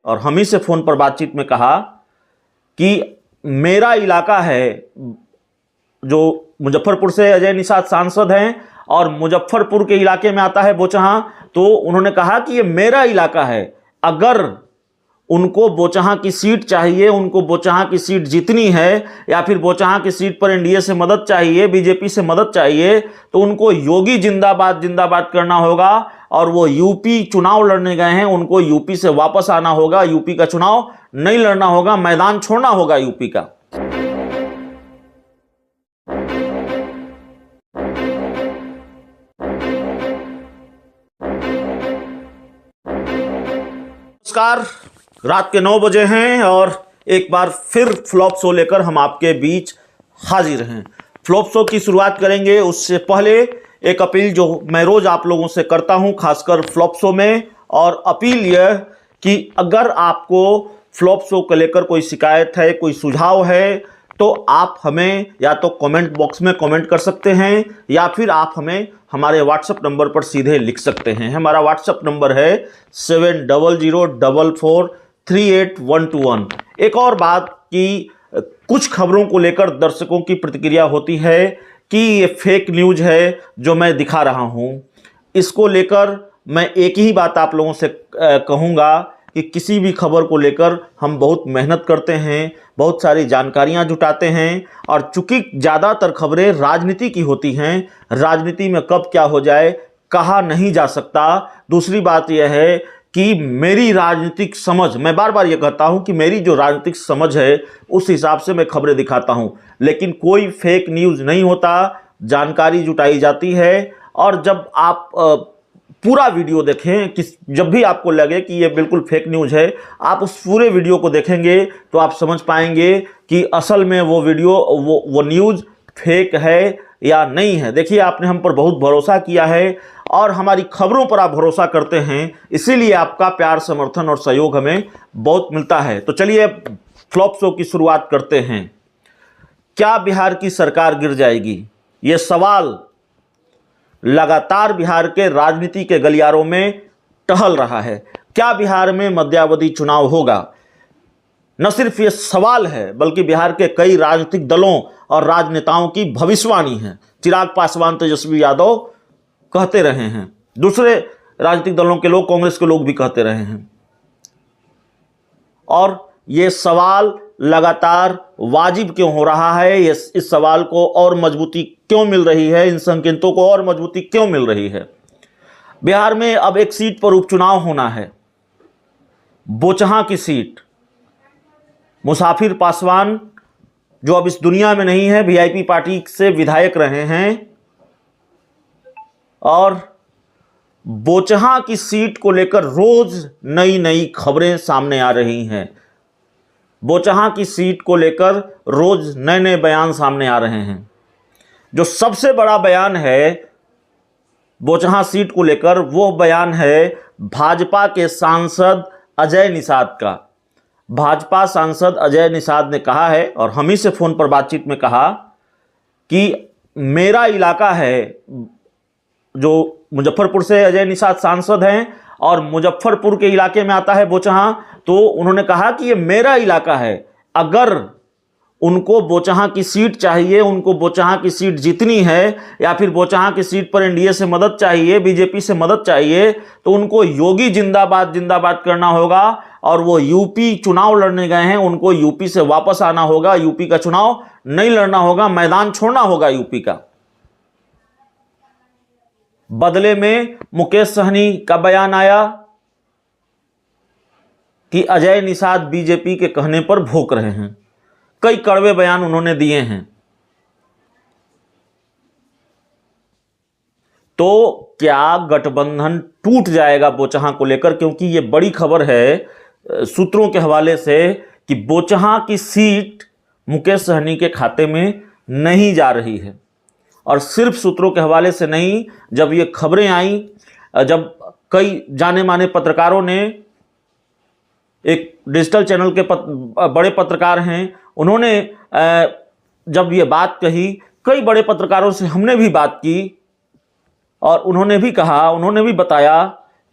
और हम ही से फ़ोन पर बातचीत में कहा कि मेरा इलाका है, जो मुजफ्फरपुर से अजय निषाद सांसद हैं और मुजफ्फरपुर के इलाके में आता है बोचहां, तो उन्होंने कहा कि ये मेरा इलाका है, अगर उनको बोचहां की सीट चाहिए, उनको बोचहां की सीट जीतनी है, या फिर बोचहां की सीट पर एनडीए से मदद चाहिए, बीजेपी से मदद चाहिए, तो उनको योगी जिंदाबाद जिंदाबाद करना होगा। और वो यूपी चुनाव लड़ने गए हैं, उनको यूपी से वापस आना होगा, यूपी का चुनाव नहीं लड़ना होगा, मैदान छोड़ना होगा यूपी का। नमस्कार, रात के 9 बजे हैं और एक बार फिर फ्लॉप शो लेकर हम आपके बीच हाजिर हैं। फ्लॉप शो की शुरुआत करेंगे उससे पहले एक अपील जो मैं रोज आप लोगों से करता हूं, खासकर फ्लॉप शो में, और अपील यह कि अगर आपको फ्लॉप शो को लेकर कोई शिकायत है, कोई सुझाव है, तो आप हमें या तो कमेंट बॉक्स में कमेंट कर सकते हैं या फिर आप हमें हमारे व्हाट्सएप नंबर पर सीधे लिख सकते हैं। हमारा व्हाट्सएप नंबर है 7004438121। एक और बात कि कुछ खबरों को लेकर दर्शकों की प्रतिक्रिया होती है कि ये फेक न्यूज़ है जो मैं दिखा रहा हूँ। इसको लेकर मैं एक ही बात आप लोगों से कहूँगा कि किसी भी खबर को लेकर हम बहुत मेहनत करते हैं, बहुत सारी जानकारियां जुटाते हैं, और चूंकि ज़्यादातर खबरें राजनीति की होती हैं, राजनीति में कब क्या हो जाए कहा नहीं जा सकता। दूसरी बात यह है कि मेरी राजनीतिक समझ, मैं बार बार ये कहता हूं कि मेरी जो राजनीतिक समझ है उस हिसाब से मैं खबरें दिखाता हूं, लेकिन कोई फेक न्यूज़ नहीं होता, जानकारी जुटाई जाती है। और जब आप पूरा वीडियो देखें, कि जब भी आपको लगे कि ये बिल्कुल फेक न्यूज़ है, आप उस पूरे वीडियो को देखेंगे तो आप समझ पाएंगे कि असल में वो वीडियो वो न्यूज़ फेक है या नहीं है। देखिए, आपने हम पर बहुत भरोसा किया है और हमारी खबरों पर आप भरोसा करते हैं, इसीलिए आपका प्यार, समर्थन और सहयोग हमें बहुत मिलता है। तो चलिए फ्लॉप शो की शुरुआत करते हैं। क्या बिहार की सरकार गिर जाएगी? ये सवाल लगातार बिहार के राजनीति के गलियारों में टहल रहा है। क्या बिहार में मध्यावधि चुनाव होगा? न सिर्फ ये सवाल है, बल्कि बिहार के कई राजनीतिक दलों और राजनेताओं की भविष्यवाणी है। चिराग पासवान, तेजस्वी यादव कहते रहे हैं, दूसरे राजनीतिक दलों के लोग, कांग्रेस के लोग भी कहते रहे हैं, और ये सवाल लगातार वाजिब क्यों हो रहा है? इस सवाल को और मजबूती क्यों मिल रही है? इन संकेतों को और मजबूती क्यों मिल रही है? बिहार में अब एक सीट पर उपचुनाव होना है, बोचहां की सीट। मुसाफिर पासवान, जो अब इस दुनिया में नहीं है, वीआईपी पार्टी से विधायक रहे हैं, और बोचहां की सीट को लेकर रोज नई नई खबरें सामने आ रही हैं। बोचहां की सीट को लेकर रोज नए नए बयान सामने आ रहे हैं। जो सबसे बड़ा बयान है बोचहां सीट को लेकर, वो बयान है भाजपा के सांसद अजय निषाद का। भाजपा सांसद अजय निषाद ने कहा है, और हम ही से फोन पर बातचीत में कहा, कि मेरा इलाका है, जो मुजफ्फरपुर से अजय निषाद सांसद हैं और मुजफ्फरपुर के इलाके में आता है बोचहां, तो उन्होंने कहा कि ये मेरा इलाका है, अगर उनको बोचहां की सीट चाहिए, उनको बोचहां की सीट जीतनी है, या फिर बोचहां की सीट पर एनडीए से मदद चाहिए, बीजेपी से मदद चाहिए, तो उनको योगी जिंदाबाद जिंदाबाद करना होगा। और वो यूपी चुनाव लड़ने गए हैं, उनको यूपी से वापस आना होगा, यूपी का चुनाव नहीं लड़ना होगा, मैदान छोड़ना होगा यूपी का। बदले में मुकेश सहनी का बयान आया कि अजय निषाद बीजेपी के कहने पर भोंक रहे हैं। कई कड़वे बयान उन्होंने दिए हैं। तो क्या गठबंधन टूट जाएगा बोचहां को लेकर? क्योंकि यह बड़ी खबर है सूत्रों के हवाले से कि बोचहां की सीट मुकेश सहनी के खाते में नहीं जा रही है। और सिर्फ सूत्रों के हवाले से नहीं, जब ये खबरें आई, जब कई जाने माने पत्रकारों ने, एक डिजिटल चैनल के बड़े पत्रकार हैं, उन्होंने जब ये बात कही, कई बड़े पत्रकारों से हमने भी बात की, और उन्होंने भी कहा, उन्होंने भी बताया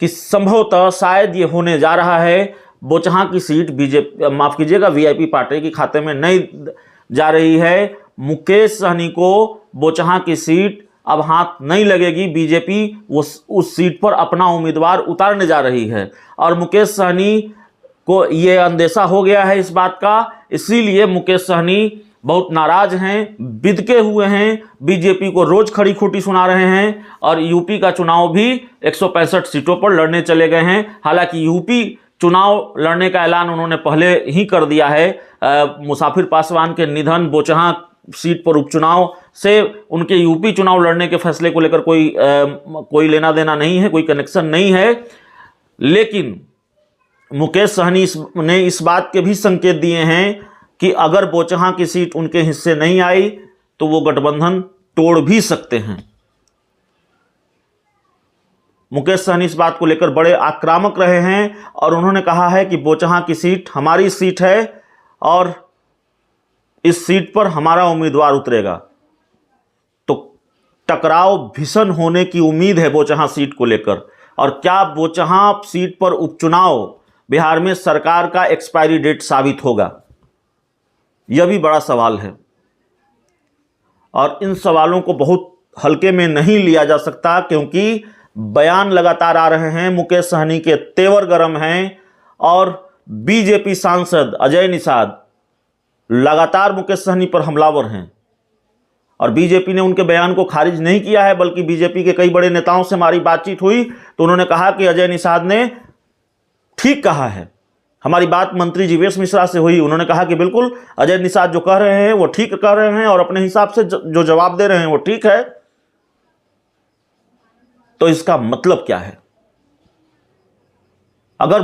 कि संभवतः शायद ये होने जा रहा है। बोचहां की सीट बीजेपी, माफ कीजिएगा, वीआईपी पार्टी के खाते में नहीं जा रही है। मुकेश सहनी को बोचहां की सीट अब हाथ नहीं लगेगी। बीजेपी उस सीट पर अपना उम्मीदवार उतारने जा रही है और मुकेश सहनी को यह अंदेशा हो गया है इस बात का, इसीलिए मुकेश सहनी बहुत नाराज हैं, बिदके हुए हैं, बीजेपी को रोज खड़ी खोटी सुना रहे हैं और यूपी का चुनाव भी 165 सीटों पर लड़ने चले गए हैं। हालांकि यूपी चुनाव लड़ने का ऐलान उन्होंने पहले ही कर दिया है। मुसाफिर पासवान के निधन, बोचहां सीट पर उपचुनाव से उनके यूपी चुनाव लड़ने के फैसले को लेकर कोई लेना देना नहीं है, कोई कनेक्शन नहीं है। लेकिन मुकेश सहनी ने इस बात के भी संकेत दिए हैं कि अगर बोचहां की सीट उनके हिस्से नहीं आई तो वो गठबंधन तोड़ भी सकते हैं। मुकेश सहनी इस बात को लेकर बड़े आक्रामक रहे हैं और उन्होंने कहा है कि बोचहां की सीट हमारी सीट है और इस सीट पर हमारा उम्मीदवार उतरेगा। तो टकराव भीषण होने की उम्मीद है बोचहां सीट को लेकर। और क्या बोचहां सीट पर उपचुनाव बिहार में सरकार का एक्सपायरी डेट साबित होगा, यह भी बड़ा सवाल है और इन सवालों को बहुत हल्के में नहीं लिया जा सकता, क्योंकि बयान लगातार आ रहे हैं, मुकेश सहनी के तेवर गर्म हैं और बीजेपी सांसद अजय निषाद लगातार मुकेश सहनी पर हमलावर हैं और बीजेपी ने उनके बयान को खारिज नहीं किया है, बल्कि बीजेपी के कई बड़े नेताओं से हमारी बातचीत हुई तो उन्होंने कहा कि अजय निषाद ने ठीक कहा है। हमारी बात मंत्री जीवेश मिश्रा से हुई, उन्होंने कहा कि बिल्कुल अजय निषाद जो कह रहे हैं वो ठीक कह रहे हैं और अपने हिसाब से जो जवाब दे रहे हैं वो ठीक है। तो इसका मतलब क्या है? अगर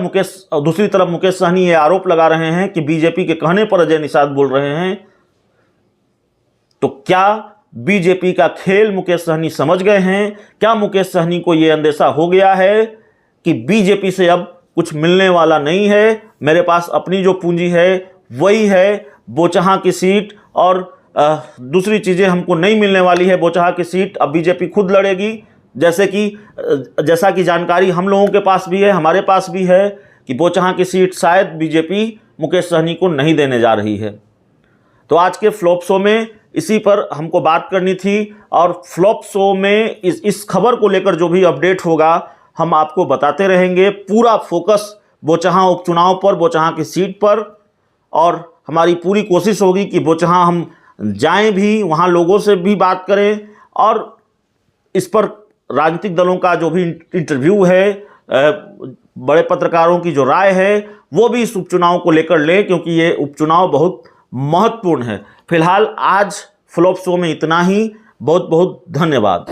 दूसरी तरफ मुकेश सहनी ये आरोप लगा रहे हैं कि बीजेपी के कहने पर अजय निषाद बोल रहे हैं, तो क्या बीजेपी का खेल मुकेश सहनी समझ गए हैं? क्या मुकेश सहनी को यह अंदेशा हो गया है कि बीजेपी से अब कुछ मिलने वाला नहीं है, मेरे पास अपनी जो पूंजी है वही है बोचहां की सीट और दूसरी चीजें हमको नहीं मिलने वाली है। बोचहां की सीट अब बीजेपी खुद लड़ेगी, जैसा कि जानकारी हम लोगों के पास भी है, हमारे पास भी है कि बोचहां की सीट शायद बीजेपी मुकेश सहनी को नहीं देने जा रही है। तो आज के फ्लॉप शो में इसी पर हमको बात करनी थी और फ्लॉप शो में इस खबर को लेकर जो भी अपडेट होगा हम आपको बताते रहेंगे। पूरा फोकस बोचहां उपचुनाव पर, बोचहां की सीट पर, और हमारी पूरी कोशिश होगी कि बोचहां हम जाएं भी, वहां लोगों से भी बात करें और इस पर राजनीतिक दलों का जो भी इंटरव्यू है, बड़े पत्रकारों की जो राय है वो भी इस उपचुनाव को लेकर लें, क्योंकि ये उपचुनाव बहुत महत्वपूर्ण है। फिलहाल आज फ्लॉप शो में इतना ही। बहुत बहुत धन्यवाद।